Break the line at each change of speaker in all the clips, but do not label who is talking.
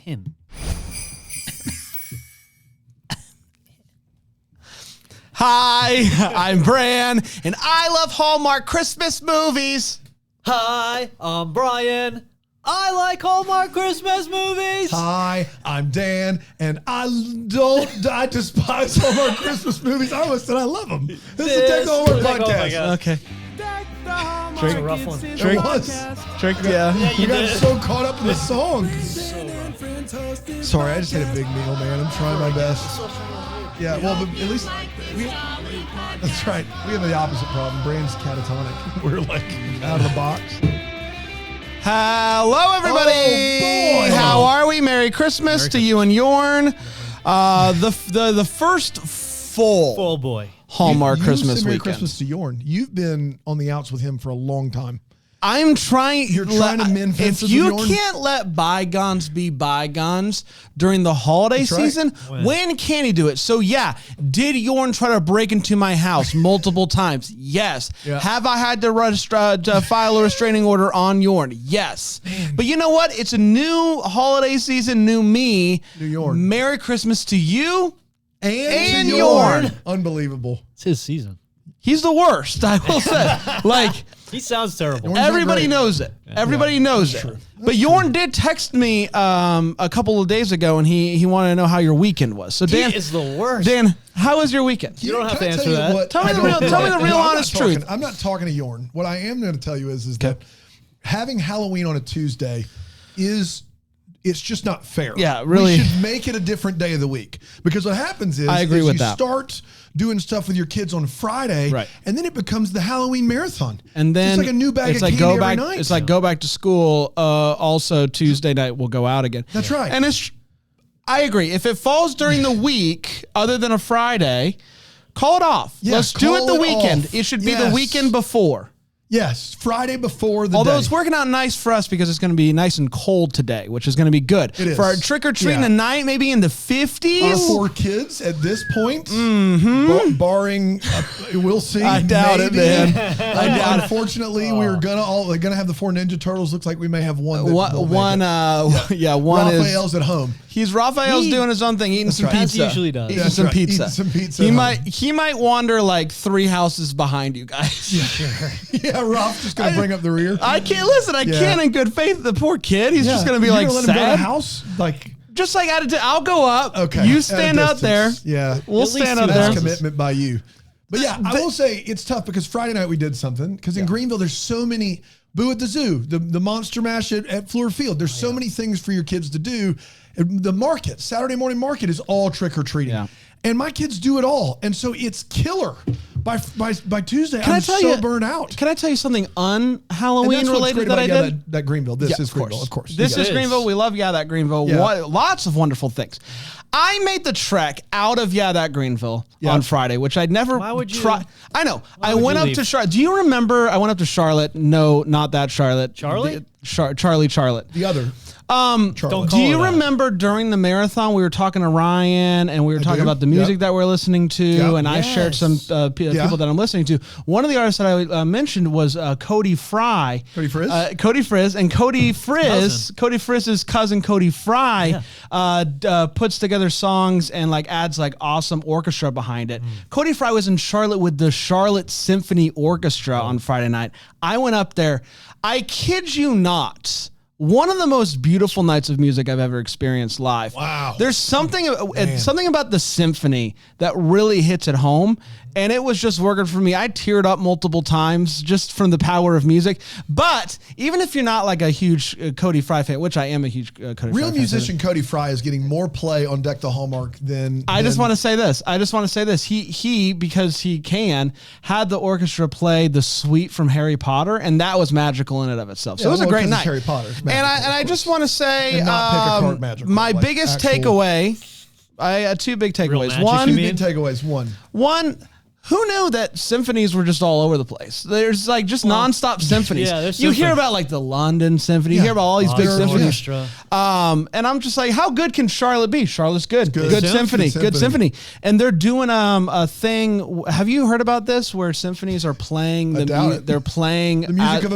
him.
Hi, I'm Bran, and I love Hallmark Christmas movies.
Hi, I'm Brian. I like Hallmark Christmas movies.
Hi, I'm Dan, and I despise Hallmark Christmas movies. I almost said I love them. This is the Deck the Hallmark podcast.
Okay.
Drake, a rough one.
It was.
Drake, yeah.
You got so caught up in the song. Sorry, I just had a big meal, man. I'm trying my best. Yeah, well, but at least that's right. We have the opposite problem. Brand's catatonic. We're like out of the box.
Hello, everybody.
Oh, boy.
How are we? Merry Christmas to you and Yorn. The first full
boy
Hallmark Christmas
Merry
weekend.
Christmas to Yorn. You've been on the outs with him for a long time.
I'm trying.
You're trying to mend fences
If you
with Yorn?
can't let bygones be bygones during the holiday
That's right.
season, when can he do it? So yeah, did Yorn try to break into my house multiple times? Yes.
Yeah.
Have I had to file a restraining order on Yorn? Yes. But you know what? It's a new holiday season, new me.
New Yorn.
Merry Christmas to you
And
and
to
Yorn.
Unbelievable.
It's his season.
He's the worst, I will say. Like.
He sounds terrible.
Yorn's
Everybody
great.
knows it. Everybody knows it.
true.
But Yorn did text me a couple of days ago, and he wanted to know how your weekend was. So Dan
He is the worst.
Dan, how was your weekend?
You don't have
Can
to
I
answer
tell you
that.
what
Tell me
I
the
don't
real- tell me the
like?
real
I'm not
honest
talking-
truth.
I'm not talking to Yorn. What I am going to tell you is that having Halloween on a Tuesday it's just not fair.
Yeah, really.
We should make it a different day of the week, because what happens is
I agree with
you
that.
start doing stuff with your kids on Friday,
Right.
and then it becomes the Halloween marathon.
And then
it's like a new bag
it's
of
like
candy
go
every
back.
night.
It's like go back to school. Also Tuesday night we'll go out again.
That's right.
And I agree. If it falls during the week, other than a Friday, call it off.
Yeah,
Let's do it
call
the
it
weekend.
off.
It should be the
Yes.
weekend before.
Yes, Friday before the
Although
day.
it's working out nice for us because it's going to be nice and cold today, which is going to be good.
It is.
For our trick-or-treating
Yeah.
tonight, maybe in the
Our
50s.
4 kids at this point, barring, we'll see.
I doubt it,
maybe.
man. I doubt it.
Unfortunately, we're gonna have the 4 Ninja Turtles. Looks like we may have one. That
One
won't make it.
one is
Raphael's at home.
Raphael's doing his own thing, eating some
right.
As he
pizza.
usually does.
Eating
That's
some
right.
pizza.
Eating some pizza
He
at
might wander like 3 houses behind you guys.
Yeah, Rob's just gonna bring up the rear.
I can't listen. I
Yeah.
can't in good faith. The poor kid. He's just gonna be
You're
like
gonna let him go to the
sad.
house. Like,
Just like I'll go up.
okay,
You
at a
stand out there.
distance. Yeah,
We'll
At least
stand
two
out there.
that's
houses.
commitment by you. But yeah, I will say it's tough because Friday night we did something, because in Greenville there's so many. Boo at the Zoo, the Monster Mash at Fleur Field. There's so many things for your kids to do. The market, Saturday morning market, is all trick or treating, and my kids do it all, and so it's killer. By Tuesday, I'm so burned out.
Can I tell you something un-Halloween
And that's what's
related
great
that I
about
did?
that Greenville. This
Yeah,
is Greenville, of course.
This
Yeah.
is Greenville. We love that Greenville.
Yeah.
Lots of wonderful things. I made the trek out of that Greenville on Friday, which I'd never tried. I know. I went up to Charlotte. Do you remember? I went up to Charlotte. No, not that Charlotte.
Charlie?
Charlotte.
The other.
Don't
Do
call
you
her that.
remember during the marathon we were talking to Ryan and we were talking
do.
about the music that we're listening to, and I shared some
Yeah.
people that I'm listening to. One of the artists that I mentioned was Cody Fry.
Cody Frizz?
Cody Frizz. And Cody Frizz's cousin Cody Fry puts together songs and like adds like awesome orchestra behind it. Cody Fry was in Charlotte with the Charlotte Symphony Orchestra on Friday night. I went up there. I kid you not. One of the most beautiful nights of music I've ever experienced live.
Wow.
There's something about the symphony that really hits at home, and it was just working for me. I teared up multiple times just from the power of music. But even if you're not like a huge Cody Fry fan, which I am a huge Cody Fry fan.
Real musician Cody Fry is getting more play on Deck the Hallmark than.
I just want to say this. He because he had the orchestra play the suite from Harry Potter, and that was magical in and of itself. So it was a great night.
Harry Potter. It's
And
magical,
I
of
just
course.
want to say,
And not pick a card magical,
my
like
biggest
actual-
takeaway, I had 2 big takeaways.
magic, you
Two
mean?
big takeaways. One.
Who knew that symphonies were just all over the place? There's like just nonstop symphonies.
Yeah, there's
you hear
symphonies.
about like the London Symphony. You hear about all these big symphonies.
Orchestra.
And I'm just like, how good can Charlotte be? Charlotte's good. Good symphony.
Good
Good symphony. And they're doing a thing. Have you heard about this where symphonies are playing they're playing
the music of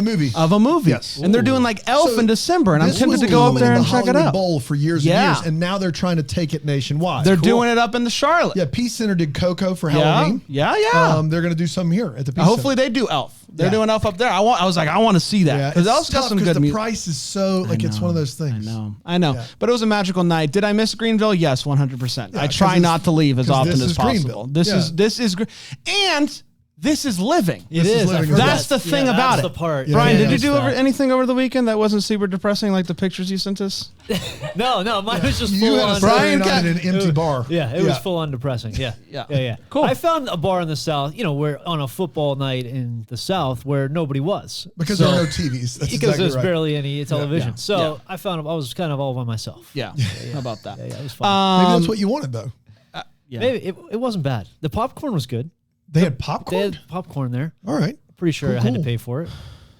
a movie.
Yes. And they're doing like Elf in December, and I'm tempted to go up there and check it out.
Bowl for years and years, and now they're trying to take it nationwide.
They're doing it up in the Charlotte.
Yeah, Peace Center did Coco for Halloween.
Yeah.
They're going to do some here at the Peace
Hopefully
Center.
they do Elf. They're doing Elf up there. I want to see that because Elf's got some good
the
music.
price is so it's one of those things.
I know. Yeah. But it was a magical night. Did I miss Greenville? Yes, 100%. I try not to leave as often as possible. This is and this is living.
It is.
That's the thing about it.
That's the part.
Brian, did you do anything over the weekend that wasn't super depressing, like the pictures you sent us?
No, mine was just full on.
Brian got in an empty bar.
Yeah, it was full on depressing. Yeah.
Cool.
I found a bar in the South, where on a football night in the South where nobody was.
Because there are no TVs. That's
because there's
right.
barely any television. So I found I was kind of all by myself.
Yeah. How about that?
Yeah, it was fun.
Maybe that's what you wanted, though.
Maybe it wasn't bad. The popcorn was good.
They had popcorn?
They had popcorn there.
All right.
Pretty sure I had to pay for it.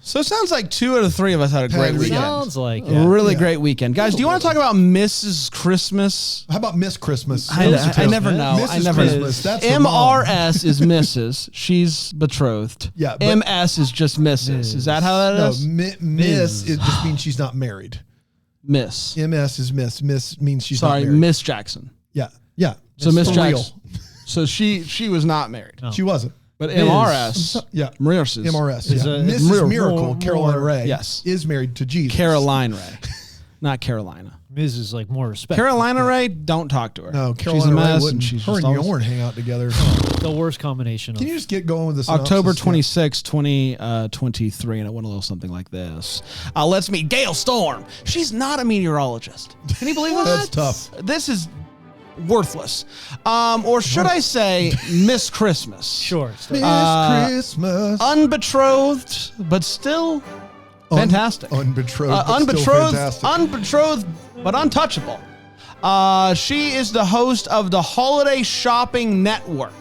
So it sounds like 2 out of 3 of us had a great weekend.
Sounds like
a really great weekend. Guys, do you want to talk about Ms.Christmas?
How about Ms.Christmas?
I never know.
Mrs. Christmas. That's
MRS is Mrs. She's betrothed.
Yeah.
MS is just Mrs. Is that how that is?
No, Miss it just means she's not married.
Miss.
MS is Miss. Miss means she's not married.
Miss Jackson.
Yeah.
So Miss
For
Jackson. So she was not married.
She wasn't.
But MRS.
MRS.
Is
Mrs. Miracle, Carolina Ray,
yes,
is married to Jesus.
Caroline Ray. Not Carolina.
Ms. is like more respect.
Carolina Ray, don't talk to her.
No,
she's a
Carolina Ray
mess.
wouldn't.
And
Her and Yorn hang out together.
The worst combination.
Can you just get going with this?
October 26, 2023, and it went a little something like this. Let's meet Gail Storm. She's not a meteorologist. Can you believe
That's
that?
tough.
This is worthless. Or should I say Ms.Christmas?
Sure.
Ms.Christmas.
Unbetrothed, but still fantastic. Unbetrothed, but untouchable. She is the host of the Holiday Shopping Network.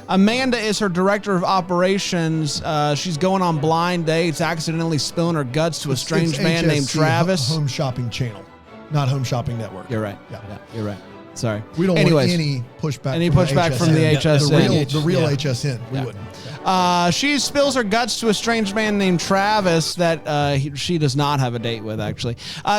Amanda is her director of operations. She's going on blind dates, accidentally spilling her guts to a strange man named Travis.
Home Shopping Channel, not Home Shopping Network.
You're right.
Yeah.
You're right. Sorry.
We don't want any pushback.
Any pushback from the HSN.
The real HSN. We wouldn't.
She spills her guts to a strange man named Travis that she does not have a date with, actually.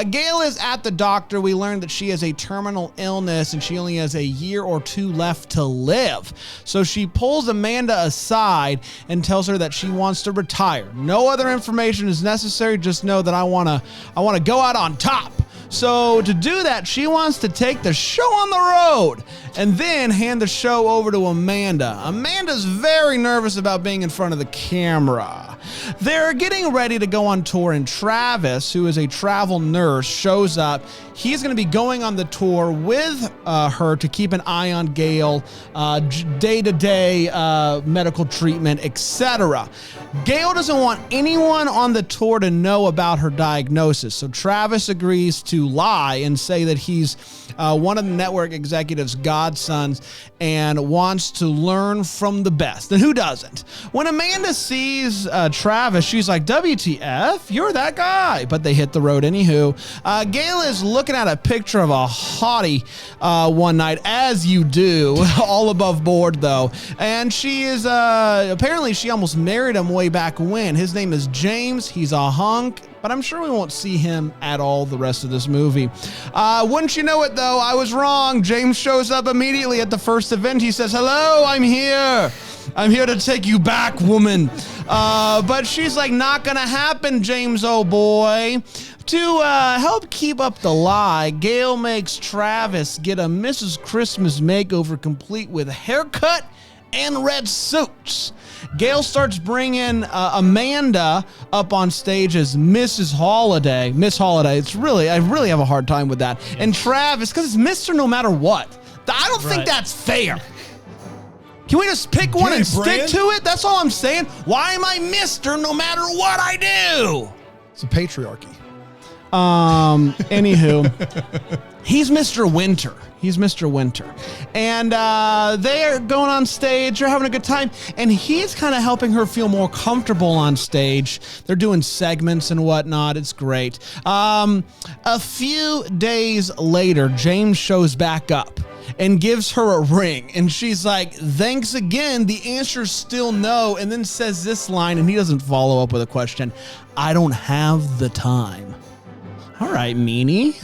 Gail is at the doctor. We learned that she has a terminal illness and she only has a year or 2 left to live. So she pulls Amanda aside and tells her that she wants to retire. No other information is necessary. Just know that I want to go out on top. So to do that, she wants to take the show on the road and then hand the show over to Amanda. Amanda's very nervous about being in front of the camera. They're getting ready to go on tour, and Travis, who is a travel nurse, shows up. He's going to be going on the tour with her to keep an eye on Gail, day-to-day medical treatment, etc. Gail doesn't want anyone on the tour to know about her diagnosis, so Travis agrees to lie and say that he's one of the network executives' godsons and wants to learn from the best. And who doesn't? When Amanda sees Travis, she's like, WTF, you're that guy. But they hit the road anywho. Gail is looking at a picture of a hottie one night, as you do, all above board though. And she is, apparently she almost married him way back when. His name is James. He's a hunk, but I'm sure we won't see him at all the rest of this movie. Wouldn't you know it though, I was wrong. James shows up immediately at the first event. He says, hello, I'm here. I'm here to take you back, woman. But she's like, not gonna happen, James, oh boy. To help keep up the lie, Gail makes Travis get a Mrs. Christmas makeover complete with haircut and red suits. Gail starts bringing Amanda up on stage as Mrs. Holiday. Miss Holiday. I really have a hard time with that. And Travis, because it's Mr. no matter what. I don't think that's fair. Can we just pick one and stick to it? That's all I'm saying. Why am I Mr. no matter what I do?
It's a patriarchy.
Anywho, He's Mr. Winter. He's Mr. Winter. And they are going on stage. They're having a good time. And he's kind of helping her feel more comfortable on stage. They're doing segments and whatnot. It's great. A few days later, James shows back up and gives her a ring. And she's like, thanks again. The answer's still no. And then says this line, and he doesn't follow up with a question. I don't have the time. All right, meanie.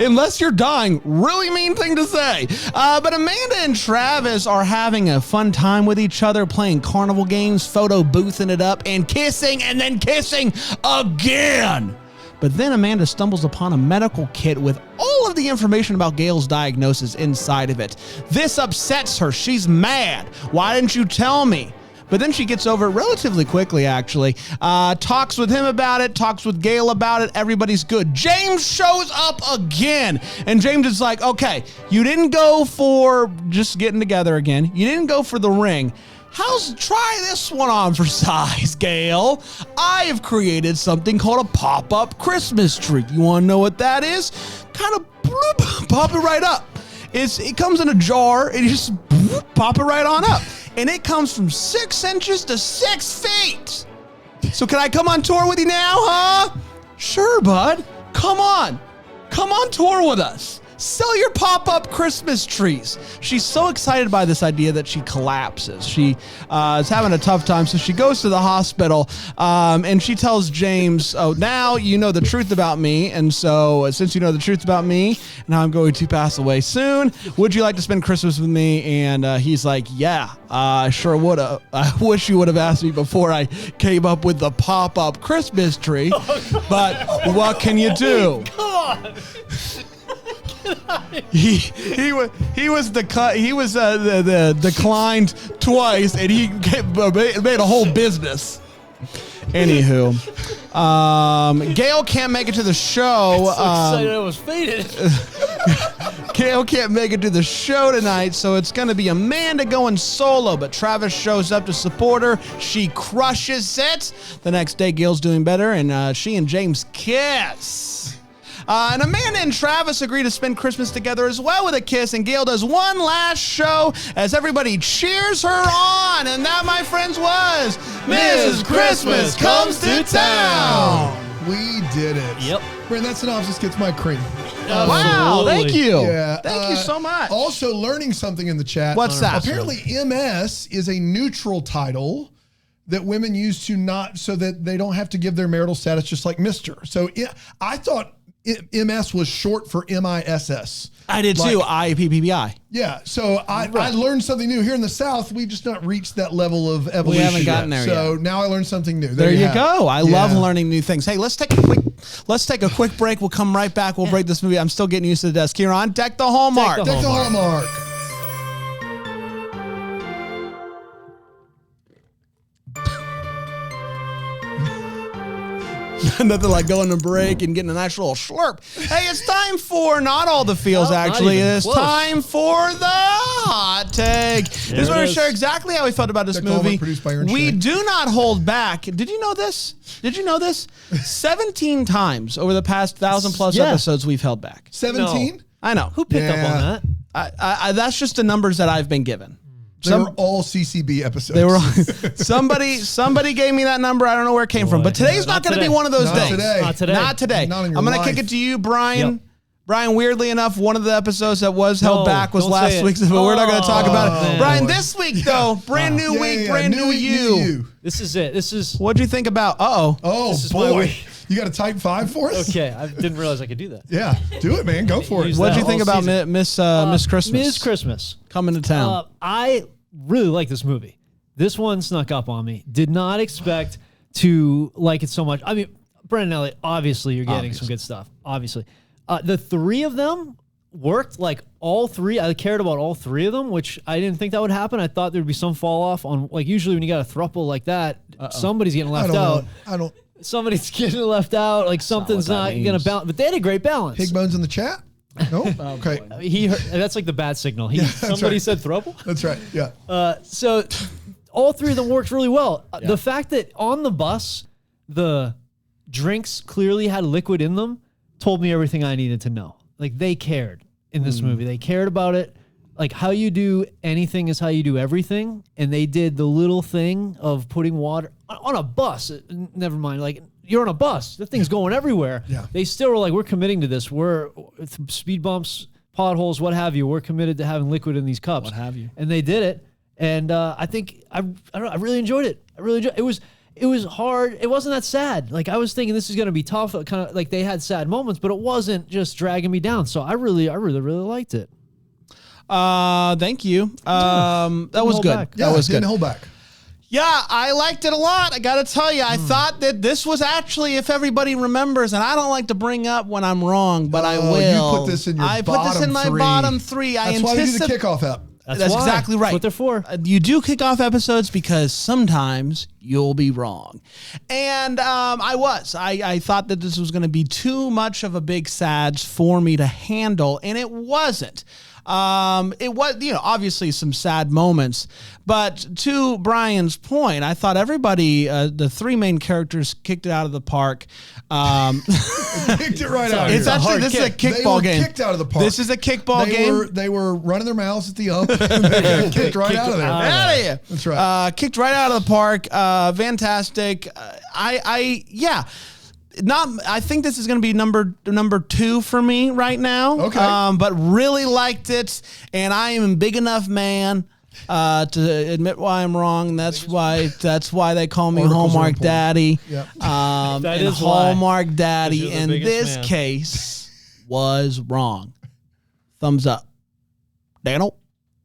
Unless you're dying, really mean thing to say. But Amanda and Travis are having a fun time with each other, playing carnival games, photo boothing it up, and kissing, and then kissing again. But then Amanda stumbles upon a medical kit with all of the information about Gail's diagnosis inside of it. This upsets her. She's mad. Why didn't you tell me? But then she gets over it relatively quickly, actually. Talks with him about it, talks with Gail about it. Everybody's good. James shows up again. And James is like, okay, you didn't go for just getting together again. You didn't go for the ring. Try this one on for size, Gail. I have created something called a pop-up Christmas tree. You want to know what that is? Kind of pop it right up. It comes in a jar, and you just pop it right on up. And it comes from 6 inches to 6 feet. So can I come on tour with you now, huh? Sure, bud. Come on tour with us. Sell your pop-up Christmas trees. She's so excited by this idea that she collapses. She is having a tough time, so she goes to the hospital, and she tells James, oh, now you know the truth about me, and so since you know the truth about me, now I'm going to pass away soon, would you like to spend Christmas with me? And he's like, yeah, I sure would have. I wish you would have asked me before I came up with the pop-up Christmas tree, but what can you do?
Come on.
He was declined twice, and he made a whole business. Anywho, Gail can't make it to the show.
I'm so excited I was faded.
Gail can't make it to the show tonight, so it's going to be Amanda going solo, but Travis shows up to support her. She crushes it. The next day, Gail's doing better, and she and James kiss. And Amanda and Travis agree to spend Christmas together as well with a kiss, and Gail does one last show as everybody cheers her on. And that, my friends, was Ms.Christmas Comes to Town.
We did it.
Yep.
Brandon, that synopsis gets my cream.
Wow, thank you.
Yeah,
thank you so much.
Also learning something in the chat.
What's that?
Apparently MS is a neutral title that women use to not, so that they don't have to give their marital status, just like Mr. So I thought MS was short for MISS.
I did too. IPPBI.
Yeah. So I learned something new. Here in the South, we've just not reached that level of evolution.
We haven't gotten there yet.
So now I learned something new.
There you go. I love learning new things. Hey, let's take a quick break. We'll come right back. We'll break this movie. I'm still getting used to the desk. Here on Deck the Hallmark.
Deck the Hallmark.
Nothing like going to break and getting a nice little slurp. Hey, it's time for not all the feels, actually. It's time for the hot take. This is where we share exactly how we felt about this movie. We do not hold back. Did you know this? 17 times over the past 1,000+ episodes we've held back.
17?
No. I know.
Who picked up on
that? That's just the numbers that I've been given.
They were all CCB episodes.
They were all, somebody gave me that number. I don't know where it came from, but today's not going to be one of those days. Not today. I'm going to kick it to you, Brian. Yep. Brian, weirdly enough, one of the episodes that was held back was last week's, but we're not going to talk about it. Brian, this week, though, brand new week, brand new you.
This is it.
What'd you think about? Oh,
boy. You got a type 5 for us?
Okay, I didn't realize I could do that.
Yeah, do it, man. Go for it.
What'd you think about Ms.Christmas?
Ms.Christmas.
Coming to town.
I really like this movie. This one snuck up on me. Did not expect to like it so much. I mean, Brendan Elliott, obviously you're getting some good stuff. Obviously. The three of them worked, like all three. I cared about all three of them, which I didn't think that would happen. I thought there'd be some fall off on, like, usually when you got a thruple like that, somebody's getting left out. Somebody's getting left out. Like something's not going to balance. But they had a great balance.
Pig Bones in the chat? No? Okay.
That's like the bad signal. Somebody said thruple?
That's right. Yeah.
So all three of them worked really well. The fact that on the bus, the drinks clearly had liquid in them told me everything I needed to know. Like they cared in this movie. They cared about it. Like how you do anything is how you do everything. And they did the little thing of putting water on a bus. Never mind. Like you're on a bus. The thing's going everywhere.
Yeah.
They still were like, we're committing to this. We're speed bumps, potholes, what have you. We're committed to having liquid in these cups.
What have you.
And they did it. And I think I don't know. I really enjoyed it. I really enjoyed it. It was hard. It wasn't that sad. Like I was thinking this is going to be tough. Kind of like they had sad moments, but it wasn't just dragging me down. So I really liked it.
Thank you. That was good.
Yeah,
that was good.
Didn't hold back.
Yeah, I liked it a lot. I got to tell you, I thought that this was actually, if everybody remembers, and I don't like to bring up when I'm wrong, but I will.
You put this in your
I put this in my bottom three.
That's why we do the kickoff app.
That's exactly right.
That's what they're for.
You do kick off episodes because sometimes you'll be wrong. And I thought that this was going to be too much of a big sads for me to handle, and it wasn't. It was, obviously some sad moments, but to Brian's point, I thought everybody, the three main characters kicked it out of the park.
Kicked it right out.
It's actually, this is a kickball game.
Kicked out of the park.
This is a kickball game.
They were running their mouths at the ump. They kicked right out of there.
Out of here.
That's right.
Kicked right out of the park. Fantastic. I think this is going to be number 2 for me right now.
Okay.
But really liked it, and I am a big enough man to admit why I'm wrong. That's why they call me
Articles
Hallmark Daddy.
Yep.
That
and
is
Hallmark
why.
Daddy
'Cause you're
in
the biggest
this
man.
case was wrong. Thumbs up. Daniel?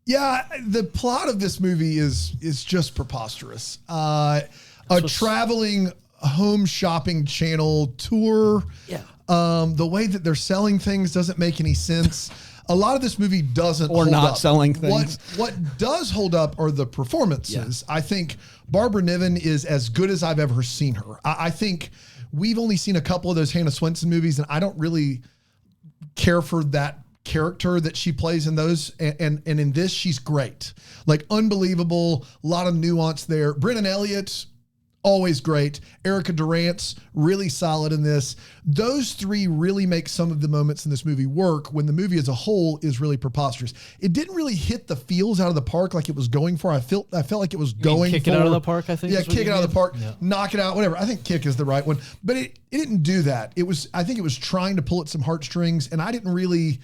Yeah, the plot of this movie is just preposterous. A traveling home shopping channel tour.
Yeah.
The way that they're selling things doesn't make any sense. A lot of this movie doesn't
Or
hold
not
up.
selling things.
What does hold up are the performances. I think Barbara Niven is as good as I've ever seen her. I think we've only seen a couple of those Hannah Swenson movies, and I don't really care for that character that she plays in those. And in this, she's great. Like, unbelievable. A lot of nuance there. Brennan Elliott, always great. Erica Durant's really solid in this. Those three really make some of the moments in this movie work when the movie as a whole is really preposterous. It didn't really hit the feels out of the park like it was going for. I felt like it was going
kick
for.
it out of the park, I think.
Yeah,
is what
kick
you
it out of the
mean?
park, knock it out, whatever. I think kick is the right one. But it didn't do that. I think it was trying to pull at some heartstrings, and I didn't really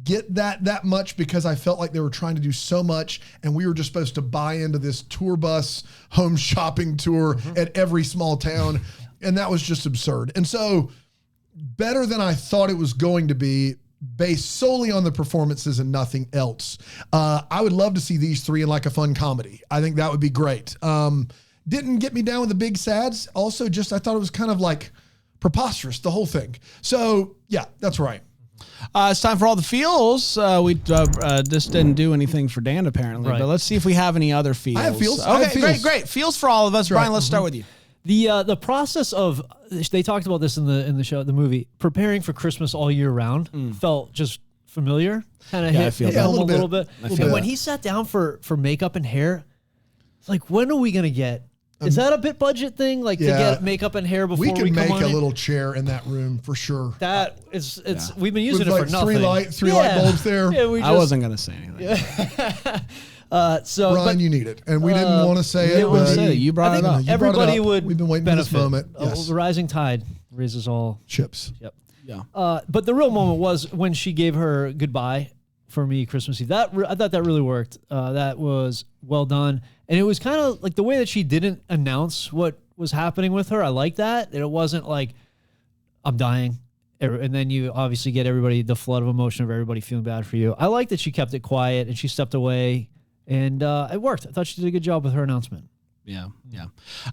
get that much because I felt like they were trying to do so much, and we were just supposed to buy into this tour bus home shopping tour at every small town, and that was just absurd. And so, better than I thought it was going to be, based solely on the performances and nothing else. I would love to see these three in like a fun comedy. I think that would be great. Didn't get me down with the big sads. Also, just I thought it was kind of like preposterous, the whole thing. So yeah, that's right.
It's time for all the feels. We this didn't do anything for Dan apparently,
Right.
but let's see if we have any other feels.
I have feels.
Okay,
I have feels.
great. Feels for all of us. Brian, let's start with you.
The process of, they talked about this in the show, the movie, preparing for Christmas all year round felt just familiar. Kind of
I
hit
feel
home
that.
a little bit.
feel
And when
that.
he sat down for makeup and hair, it's like, when are we gonna get? Is that a bit budget thing? Like to
yeah.
get makeup and hair before
We
we
can
come
make
on
a
in?
little chair in that room for sure.
That is, we've been using
With
it
like
for nothing.
three light bulbs there.
Yeah, we just,
I wasn't going to say anything.
so,
Brian,
but
you need it, and we didn't want to say it.
didn't wanna
but
say it.
You brought
I
it
think
up.
You brought it
everybody
up.
would
We've been waiting
benefit.
for this moment. Yes.
The rising tide raises all
Chips.
Yep.
Yeah.
But the real moment was when she gave her goodbye for me Christmas Eve. I thought that really worked. That was well done. And it was kind of like the way that she didn't announce what was happening with her. I like that. It wasn't like, I'm dying. And then you obviously get the flood of emotion of everybody feeling bad for you. I like that she kept it quiet and she stepped away, and it worked. I thought she did a good job with her announcement.
Yeah.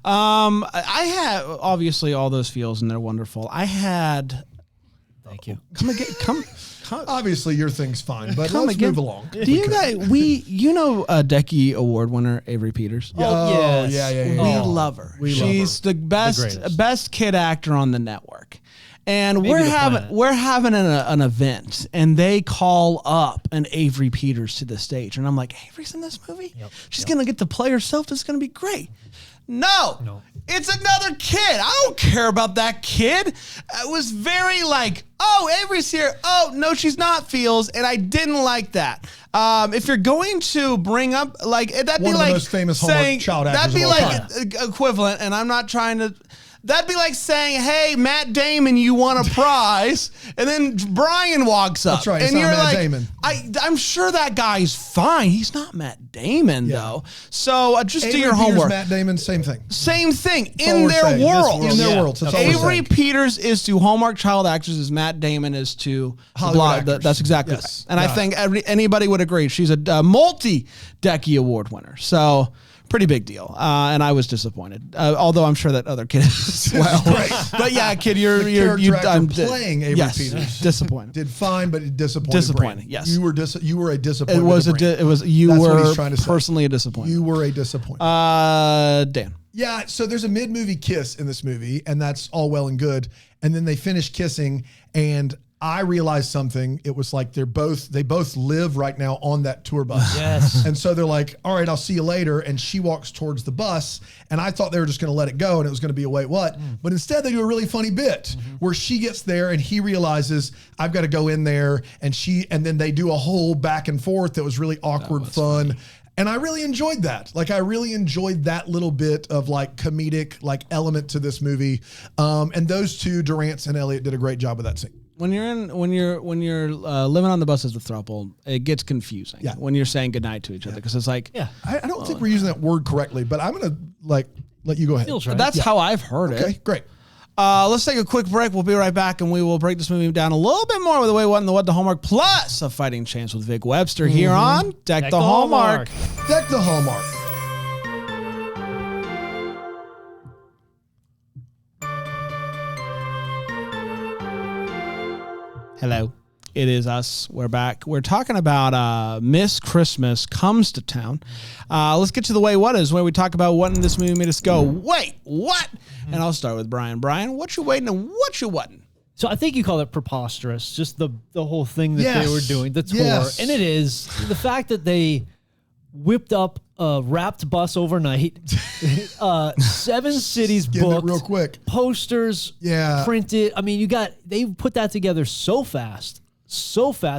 I had obviously all those feels, and they're wonderful. I had.
Thank you.
Come.
Obviously, your thing's fine, but
Come
let's
again.
move along.
Do you guys? Decky Award winner Avery Peters.
Oh, yes.
yeah.
We
Oh,
love her.
We love
She's the
greatest.
best kid actor on the network. And
Maybe the planet.
we're having an event, and they call up an Avery Peters to the stage, and I'm like, Avery's in this movie. She's gonna get to play herself. This is gonna be great. No. It's another kid. I don't care about that kid. It was very like, oh, Avery's here. Oh, no, she's not, feels. And I didn't like that. If you're going to bring up, like, that'd
One
be
of
like
the most famous Hallmark child actors
that'd be
of all
like
time.
equivalent, and I'm not trying to. That'd be like saying, hey, Matt Damon, you won a prize. And then Brian walks up.
That's right.
And
It's not
you're
Matt
like,
Damon.
I'm sure that guy's fine. He's not Matt Damon, though. So just do your homework.
Matt Damon, same thing.
Same thing.
all
In
we're
their
saying.
world.
In their worlds. That's all we're
Avery
saying.
Peters is to Hallmark child actors as Matt Damon is to
Hollywood actors.
That's exactly
Yes.
right. And I
Got
think anybody would agree. She's a multi-Decky Award winner. So pretty big deal. And I was disappointed. Although I'm sure that other kid is as well. But yeah, kid, you're
playing Avery Peters.
Disappointed.
Did fine, but disappointed.
Disappointed,
Brandon.
yes.
You were a disappointment.
It was you
That's what he's
were
trying to say.
personally a disappointment.
You were a disappointment.
Dan.
Yeah, so there's a mid-movie kiss in this movie, and that's all well and good. And then they finish kissing, and I realized something. It was like they both live right now on that tour bus.
Yes.
And so they're like, all right, I'll see you later. And she walks towards the bus, and I thought they were just going to let it go, and it was going to be a wait, what? But instead they do a really funny bit where she gets there and he realizes I've got to go in there, and then they do a whole back and forth that was really awkward, fun. And I really enjoyed that. Like, I really enjoyed that little bit of like comedic like element to this movie. And those two, Durance and Elliot, did a great job of that scene.
When you're living on the bus as a throuple, it gets confusing.
Yeah.
When you're saying goodnight to each other, because it's like,
I don't think we're using that word correctly, but I'm gonna like let you go ahead.
Feels right.
that's how I've heard
Okay,
it.
great.
Let's take a quick break. We'll be right back, and we will break this movie down a little bit more with the way, what, and the what, the Hallmark, plus a fighting chance with Vic Webster here on Deck the Hallmark.
Deck the Hallmark.
Hello. It is us. We're back. We're talking about Ms.Christmas Comes to Town. Let's get to the way what is, where we talk about what in this movie made us go, wait, what? And I'll start with Brian. Brian, what you waiting and what you wasn't?
So I think you call it preposterous, just the whole thing that they were doing, the tour.
Yes.
And it is the fact that they whipped up a wrapped bus overnight, 7 cities
Get it
booked,
real quick.
Posters printed. I mean, they put that together so fast.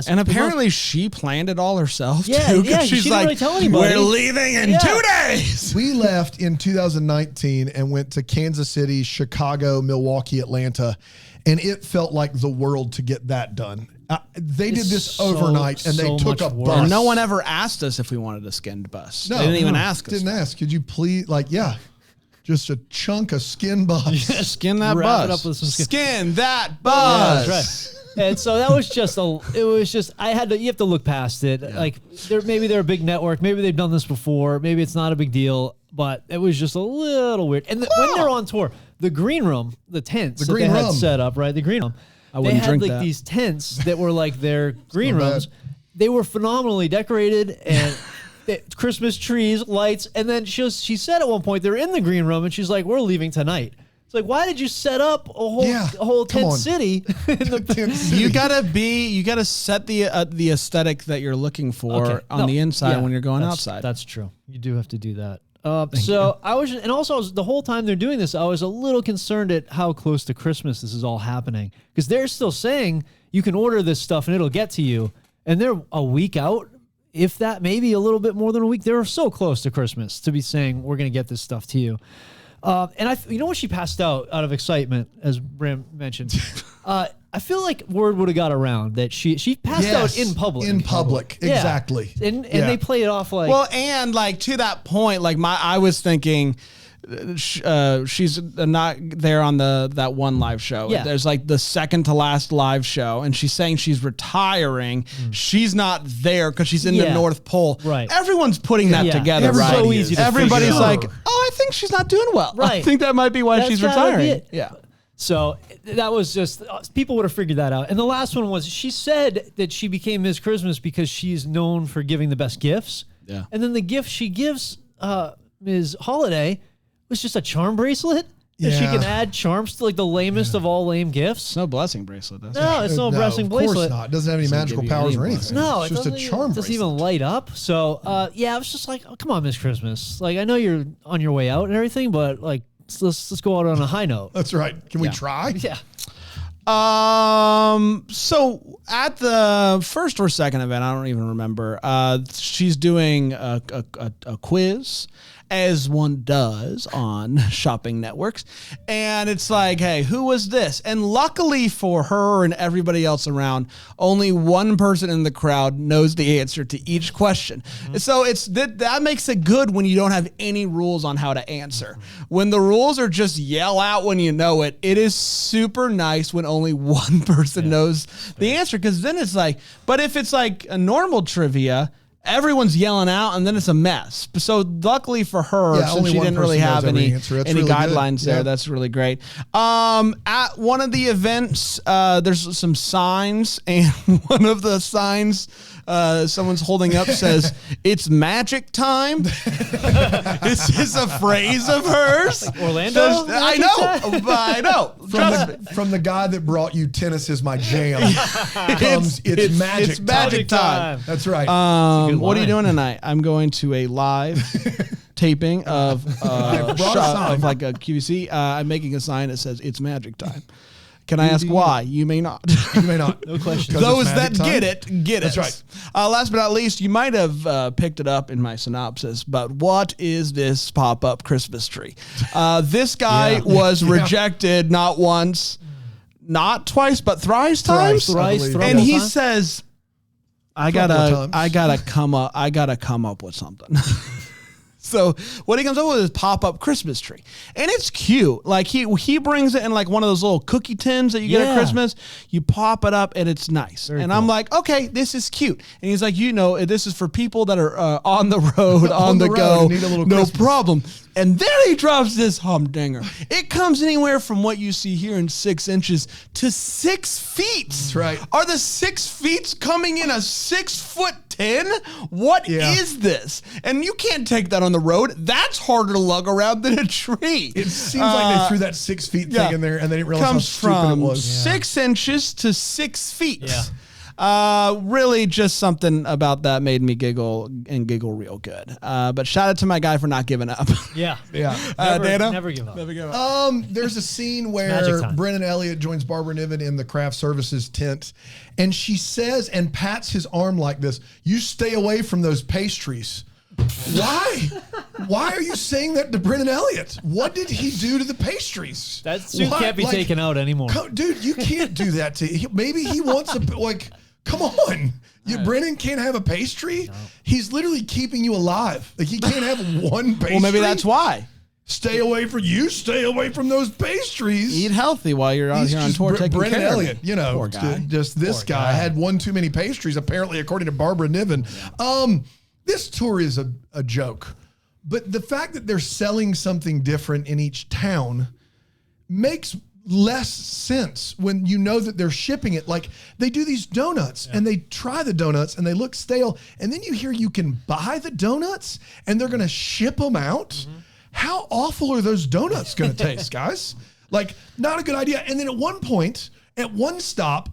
And apparently she planned it all herself,
Yeah,
too.
yeah,
She's
she didn't
like,
really tell anybody.
we're leaving in 2 days.
We left in 2019 and went to Kansas City, Chicago, Milwaukee, Atlanta, and it felt like the world to get that done. They did this overnight, and they took a bus.
And no one ever asked us if we wanted a skinned bus.
No,
they didn't even ask us.
Didn't ask. Could you please, just a chunk of skin bus.
Skin that
Wrap
bus.
it up with some skin.
Skin that bus.
That's right. And so that was just you have to look past it. Yeah. Like maybe they're a big network. Maybe they've done this before. Maybe it's not a big deal, but it was just a little weird. And when they're on tour, the green room, the tents that they had set up, right? The green room. They had like these tents that were like their green rooms. They were phenomenally decorated and Christmas trees, lights. And then she said at one point they're in the green room and she's like, we're leaving tonight. It's like, why did you set up a whole tent city?
You gotta set the aesthetic that you're looking for on the inside when you're going outside.
That's true. You do have to do that. I was, and also the whole time they're doing this, I was a little concerned at how close to Christmas this is all happening, because they're still saying you can order this stuff and it'll get to you, and they're a week out, if that, maybe a little bit more than a week. They're so close to Christmas to be saying we're going to get this stuff to you. And you know what, she passed out of excitement, as Bram mentioned. I feel like word would have got around that she passed out in public.
In public, exactly.
And they play it off like,
well, and like to that point, like I was thinking, she's not there on that one live show.
Yeah.
There's like the second to last live show, and she's saying she's retiring. She's not there because she's in the North Pole.
Right.
Everyone's putting that together, right?
So easy to
Everybody's
figure
like,
out.
I think she's not doing well.
Right.
I think that might be why she's retiring.
Yeah. So that was just, people would have figured that out. And the last one was, she said that she became Ms.Christmas because she's known for giving the best gifts.
Yeah.
And then the gift she gives Ms. Holiday was just a charm bracelet. that she
Yeah.
can add charms to like the lamest of all lame gifts.
It's no blessing bracelet. That's
No, it's no blessing
of course
bracelet.
not. It doesn't have any
Doesn't
magical
give you
powers
any
or
blessing.
anything.
No,
it's
it
just a
doesn't,
charm
it doesn't even
bracelet.
light up. So, yeah, I was just like, oh, come on, Miss Christmas. Like, I know you're on your way out and everything, but like, let's go out on a high note.
That's right. Can we try?
Yeah.
So at the first or second event, I don't even remember. She's doing a quiz, as one does on shopping networks, and it's like, hey, who was this? And luckily for her and everybody else around, only one person in the crowd knows the answer to each question. So it's that makes it good when you don't have any rules on how to answer. When the rules are just yell out when you know it, it is super nice when only one person knows the answer, because then it's like, but if it's like a normal trivia, everyone's yelling out and then it's a mess. So luckily for her, since
only
she
one
didn't really
person
have
knows every
any
answer. That's
any
really
guidelines
good.
there,
Yeah.
that's really great. At one of the events, there's some signs, and one of the signs someone's holding up says, "It's magic time." This is a phrase of hers.
Like Orlando?
I know.
From the guy that brought you "Tennis is my jam" comes it's magic.
It's magic time.
That's right.
What are you
line.
doing tonight? I'm going to a live taping of
brought a sign.
of like a QVC. I'm making a sign that says "It's magic time." Can I ask why? You may not.
You may not.
No question.
Those that get it, get it.
That's right.
Last but not least, you might have picked it up in my synopsis, but what is this pop-up Christmas tree? This guy was rejected not once, not twice, but thrice times.
Thrice, I believe.
And he
Time?
says, I
Couple of times.
gotta come up with something. So what he comes up with is pop-up Christmas tree, and it's cute. Like he brings it in like one of those little cookie tins that you get at
Yeah.
Christmas. You pop it up, and it's nice. And I'm like, okay, this is cute. And he's like, this is for people that are on the road, on the
road
go,
and need a little
no
Christmas.
problem. And then he drops this humdinger. It comes anywhere from what you see here in 6 inches to 6 feet.
That's right.
Are the 6 feet coming in a 6'10"? What is this? And you can't take that on the road. That's harder to lug around than a tree.
It seems like they threw that 6 feet thing in there and they didn't realize how
Comes
stupid it
from
was.
6 inches to 6 feet.
Yeah.
Really just something about that made me giggle and giggle real good. But shout out to my guy for not giving up.
Yeah.
Yeah.
Dana?
Never give up.
There's a scene
magic
where
time.
Brennan Elliott joins Barbara Niven in the craft services tent, and she says and pats his arm like this, "You stay away from those pastries." Why? Why are you saying that to Brennan Elliott? What did he do to the pastries?
That suit
Why-
can't be
like,
taken out anymore.
Dude, you can't do that to maybe he wants come on. Brennan can't have a pastry? No. He's literally keeping you alive. Like he can't have one pastry.
Well, maybe that's why.
Stay away from those pastries.
Eat healthy while you're out
He's
here on
just
tour taking
Brennan
care
Elliott,
of me. Poor guy.
Just this
Poor
guy
guy.
had one too many pastries, apparently, according to Barbara Niven. This tour is a joke, but the fact that they're selling something different in each town makes less sense when you know that they're shipping it. Like they do these donuts and they try the donuts and they look stale, and then you hear you can buy the donuts and they're going to ship them out. How awful are those donuts going to taste, guys? Like, not a good idea. And then at one point, at one stop,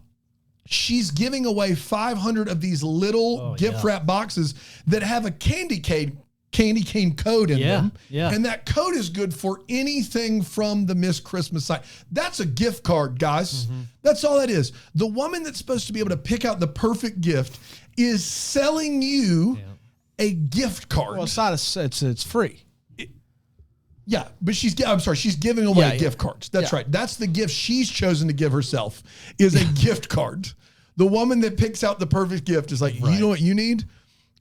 she's giving away 500 of these little gift wrap boxes that have a candy cane code in them.
Yeah.
And that code is good for anything from the Ms.Christmas site. That's a gift card, guys. That's all that is. The woman that's supposed to be able to pick out the perfect gift is selling you a gift card.
Well, it's not. It's free.
Yeah, but she's giving away gift cards. That's right. That's the gift she's chosen to give herself is a gift card. The woman that picks out the perfect gift is like, you know what you need?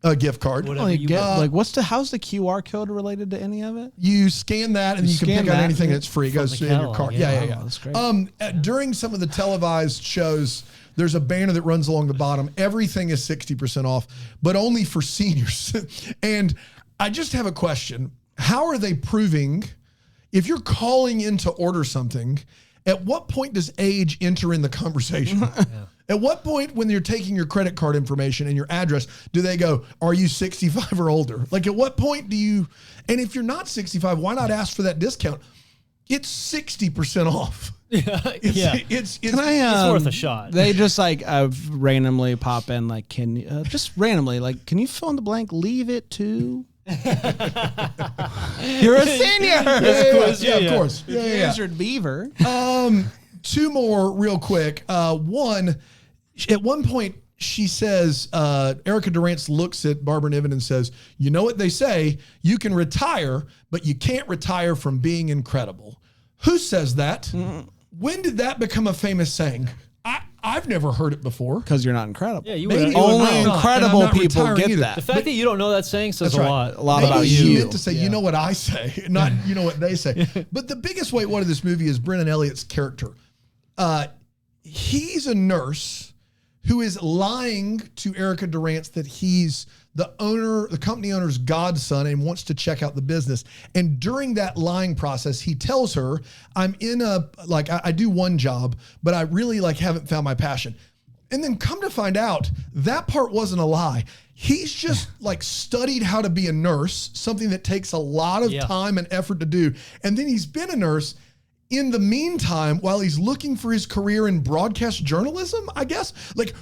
A gift card.
Whatever you
Like, how's the QR code related to any of it?
You scan that and you can
scan
pick out
that
anything that's free. It
from
goes
the
in your
catalog,
card.
yeah.
Yeah.
That's great.
During some of the televised shows, there's a banner that runs along the bottom. Everything is 60% off, but only for seniors. And I just have a question. How are they proving, if you're calling in to order something, at what point does age enter in the conversation? At what point, when you're taking your credit card information and your address, do they go, are you 65 or older? Like, at what point do you, and if you're not 65, why not ask for that discount? it's 60% off.
Yeah,
It's
it's worth a shot.
They just like randomly pop in, like, can you just randomly, like, can you fill in the blank? Leave it to. You're a senior.
Of course.
Lizard beaver.
Two more real quick. One, at one point she says, Erica Durance looks at Barbara Niven and says, you know what they say, you can retire, but you can't retire from being incredible. Who says that? When did that become a famous saying? I've never heard it before.
Because you're not incredible.
Yeah, you
Maybe
only incredible people get
either.
that.
The fact that you don't know that saying says a lot.
A lot
Maybe
about
she
you.
meant to say, you know what I say, not you know what they say. But the biggest weight one of this movie is Brennan Elliott's character. He's a nurse who is lying to Erica Durance that he's the company owner's godson and wants to check out the business. And during that lying process, he tells her, I'm in I do one job, but I really haven't found my passion. And then come to find out, that part wasn't a lie. He's just studied how to be a nurse, something that takes a lot of time and effort to do. And then he's been a nurse in the meantime, while he's looking for his career in broadcast journalism, I guess.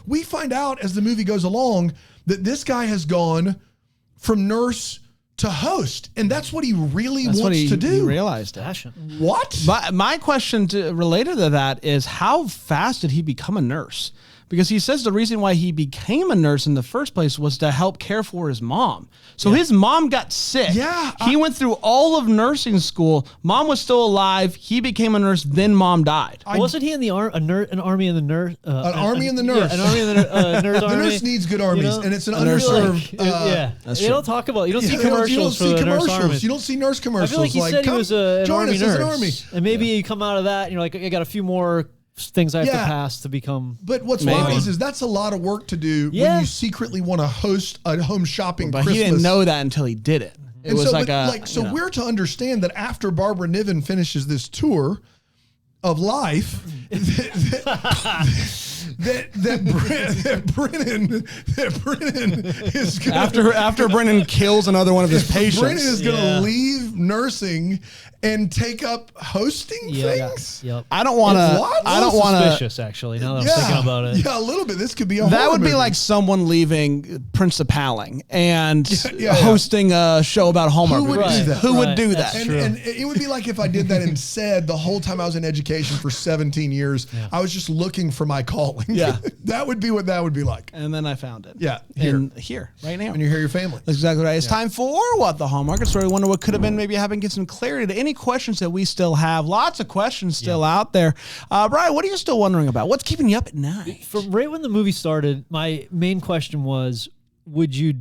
We find out as the movie goes along that this guy has gone from nurse to host, and that's what he really wants to do.
He realized it.
What?
But my question related to that is, how fast did he become a nurse? Because he says the reason why he became a nurse in the first place was to help care for his mom. So his mom got sick.
Yeah.
He went through all of nursing school. Mom was still alive. He became a nurse. Then mom died.
Wasn't he in the an army in the nurse?
An army in the nurse.
Yeah, an army in the nurse
the
army.
nurse needs good armies, and it's an
nurse
underserved.
That's true. You don't talk about. You don't see commercials for the nurse army.
You don't see nurse commercials.
I feel like he said he was an
join
army
us
nurse,
as an army.
and maybe you come out of that, and you're like, I got a few more things I have to pass to become.
But what's wild is that's a lot of work to do when you secretly want to host a home shopping
But
Christmas.
he didn't know that until he did it. It was
so we're to understand that after Barbara Niven finishes this tour of life, that Brennan is gonna,
after Brennan kills another one of his patients.
Brennan is going to leave nursing and take up hosting things.
Yep.
I don't want to. I don't want to.
Suspicious, actually. Now that I'm thinking about it.
Yeah, a little bit. This could be a.
That would be
movie.
like someone leaving Principaling and hosting a show about Hallmark.
Who would do that?
Who would do that?
And it would be like if I did that and said the whole time I was in education for 17 years, I was just looking for my calling.
Yeah.
That would be what that would be like.
And then I found it.
Yeah.
Here, right now.
And you hear your family.
That's exactly right. It's time for What the Hallmark Story. Wonder what could have been. Maybe having get some clarity to any questions that we still have. Lots of questions still out there. Brian, what are you still wondering about? What's keeping you up at night?
From right when the movie started, my main question was, would you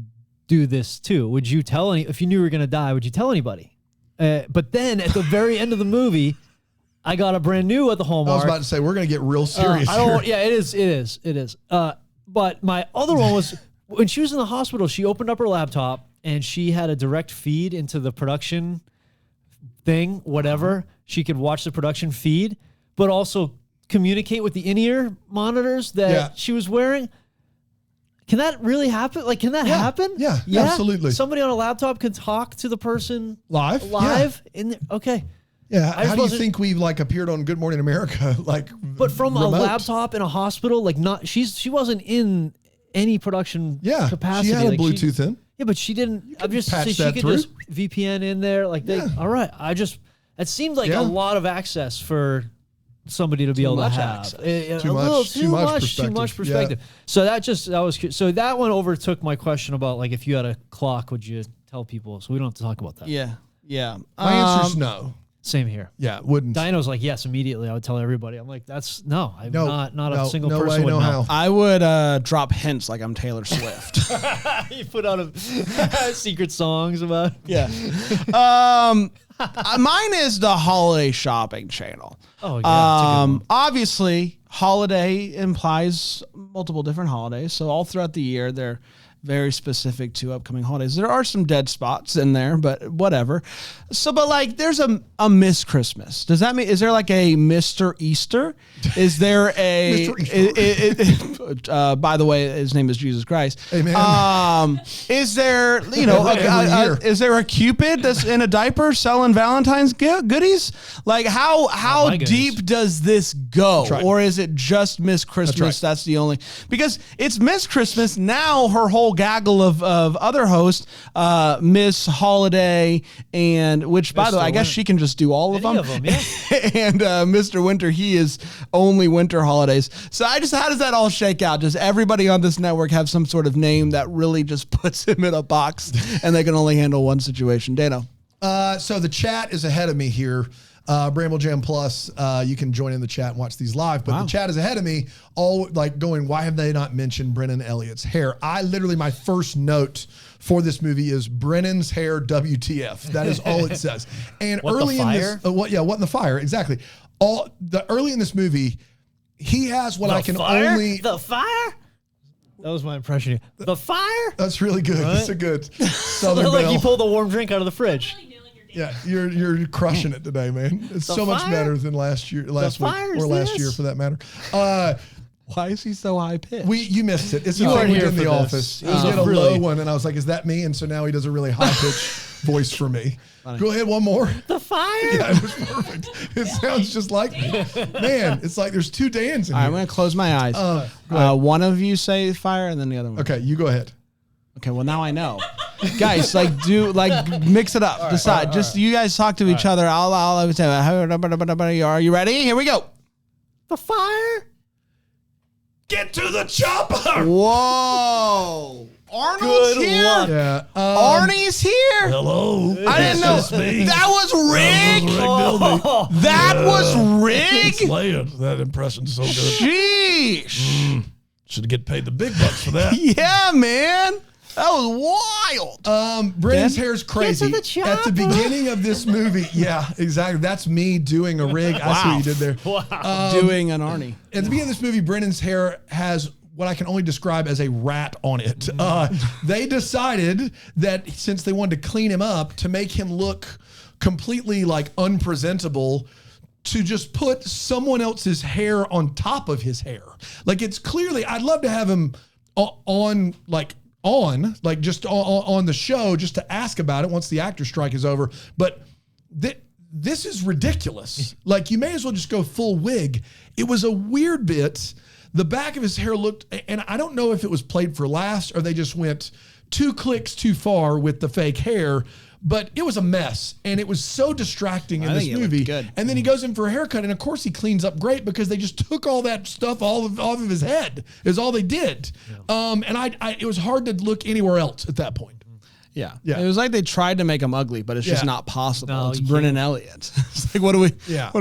do this too? Would you tell if you knew you were going to die, would you tell anybody? But then at the very end of the movie, I got a brand new at the Hallmark.
I was about to say, we're going to get real serious here.
Yeah, it is. But my other one was when she was in the hospital, she opened up her laptop and she had a direct feed into the production thing, whatever. She could watch the production feed, but also communicate with the in-ear monitors that she was wearing. Can that really happen? Can that happen?
Yeah, absolutely.
Somebody on a laptop can talk to the person
live.
Okay.
Yeah. How do you think we've appeared on Good Morning America?
But from remote. A laptop in a hospital, she wasn't in any production capacity.
She had a Bluetooth in.
Yeah, but she didn't. I'm just saying she could just VPN in there. All right. It seemed like a lot of access for somebody to be able to have.
Too much
perspective.
Yeah.
So that one overtook my question about if you had a clock, would you tell people? So we don't have to talk about that.
Yeah.
My answer is no.
Same here.
Yeah, wouldn't.
Dino's like, yes, immediately. I would tell everybody. I'm like, I'm not a single
no
person
way,
would
no
know.
how.
I would drop hints like I'm Taylor Swift.
You put out secret songs about.
Yeah. Mine is the holiday shopping channel.
Oh yeah.
Obviously, holiday implies multiple different holidays. So all throughout the year, they're very specific to upcoming holidays. There are some dead spots in there, but whatever. So, but like, there's a Miss Christmas. Does that mean, is there like a Mr. Easter? Is there a, by the way, his name is Jesus Christ.
Amen.
Is there, you know, is there a Cupid that's in a diaper selling Valentine's goodies? Like how deep does this go?
Right.
Or is it just Miss Christmas? That's the only, because it's Miss Christmas. Now her whole gaggle of other hosts, Miss Holiday, and which, by the way, I guess she can just do all of them.
Yeah.
And Mr. Winter, he is only winter holidays. So how does that all shake out? Does everybody on this network have some sort of name that really just puts him in a box and they can only handle one situation? Dano.
So the chat is ahead of me here. Bramble Jam Plus, you can join in the chat and watch these live, but the chat is ahead of me, all like going, why have they not mentioned Brennan Elliott's hair? My first note for this movie is Brennan's hair WTF. That is all it says. And
What,
early
the
in
fire?
this, what in the fire? Exactly. Early in this movie, he has what I can only.
The fire? That was my impression. The fire?
That's really good.
Right?
That's a good Southern
Like
Belle.
you pulled a warm drink out of the fridge.
Yeah, you're crushing it today, man. It's so much better than last year, last week, or last year for that matter.
Why is he so high pitched?
You missed it. It's the
You
thing
weren't
we
here
did in the
for
office.
this.
He did a low one, and I was like, "Is that me?" And so now he does a really high pitched voice for me. Go ahead, one more.
The fire?
Yeah, it was perfect. It sounds just like me. Man, it's like there's two Dans in
All right,
here.
I'm going to close my eyes. One of you say fire and then the other one.
Okay, you go ahead.
Okay, well, now I know. Guys, mix it up. Decide. You guys talk to each other. I'll say, are you ready? Here we go.
The fire?
Get to the chopper.
Whoa. Arnold's
Good
here.
luck.
Yeah.
Arnie's here.
Hello.
I didn't know. That was rigged. That was rigged.
Layered. That impression's so good.
Sheesh.
Should get paid the big bucks for that.
Yeah, man. That was wild.
Brennan's hair's crazy.
Get to the
At the
chopper.
beginning of this movie, yeah, exactly. That's me doing a rig. I see what you did there.
Wow.
Doing an Arnie.
At the beginning of this movie, Brennan's hair has what I can only describe as a rat on it. They decided that since they wanted to clean him up, to make him look completely like unpresentable, to just put someone else's hair on top of his hair. Like, it's clearly, I'd love to have him on the show just to ask about it once the actor strike is over. But this is ridiculous. Like, you may as well just go full wig. It was a weird bit. The back of his hair looked, and I don't know if it was played for laughs or they just went 2 clicks too far with the fake hair, but it was a mess, and it was so distracting in this movie.
Good.
And then he goes in for a haircut, and of course he cleans up great because they just took all that stuff off of his head. Is all they did. Yeah. And it was hard to look anywhere else at that point.
Yeah.
Yeah.
It was like they tried to make him ugly, but it's just
Yeah.
not possible.
No,
it's
you
Brennan Elliott. It's like, what are we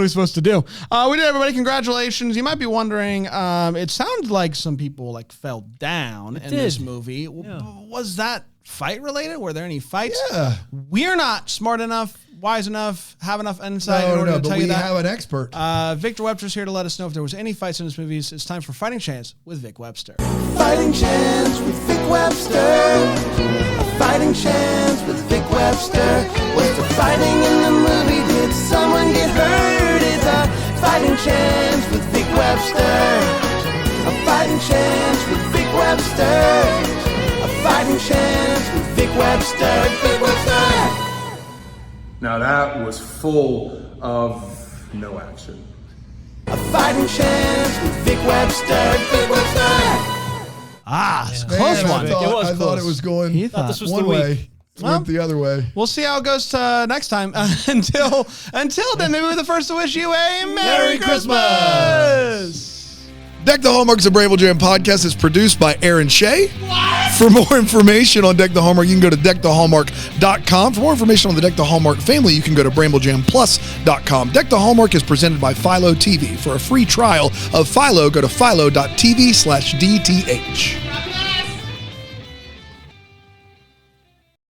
supposed to do? We did, everybody. Congratulations. You might be wondering, it sounds like some people like fell down in this movie.
Yeah.
Was that fight related? Were there any fights?
Yeah.
We're not smart enough, wise enough, have enough insight in order to
but
tell
we
you that.
have an expert.
Victor Webster's here to let us know if there was any fights in this movie. It's time for Fighting Chance with Vic Webster.
Fighting Chance with Vic Webster. A fighting chance with Vic Webster. Was the fighting in the movie? Did someone get hurt? It's a fighting chance with Vic Webster. A fighting chance with Vic Webster. A fighting chance with Vic Webster. Vic Webster.
Now that was full of no action.
A fighting chance with Vic Webster. Vic Webster.
It's a close
Man,
one.
I thought it was going
Thought this was
one
the week.
way. Went the other way.
We'll see how it goes next time. Until then, maybe we're the first to wish you a Merry Christmas.
Deck the Hallmark is a Bramble Jam podcast. It's produced by Aaron Shea. For more information on Deck the Hallmark, you can go to deckthehallmark.com. For more information on the Deck the Hallmark family, you can go to bramblejamplus.com. Deck the Hallmark is presented by Philo TV. For a free trial of Philo, go to philo.tv/DTH.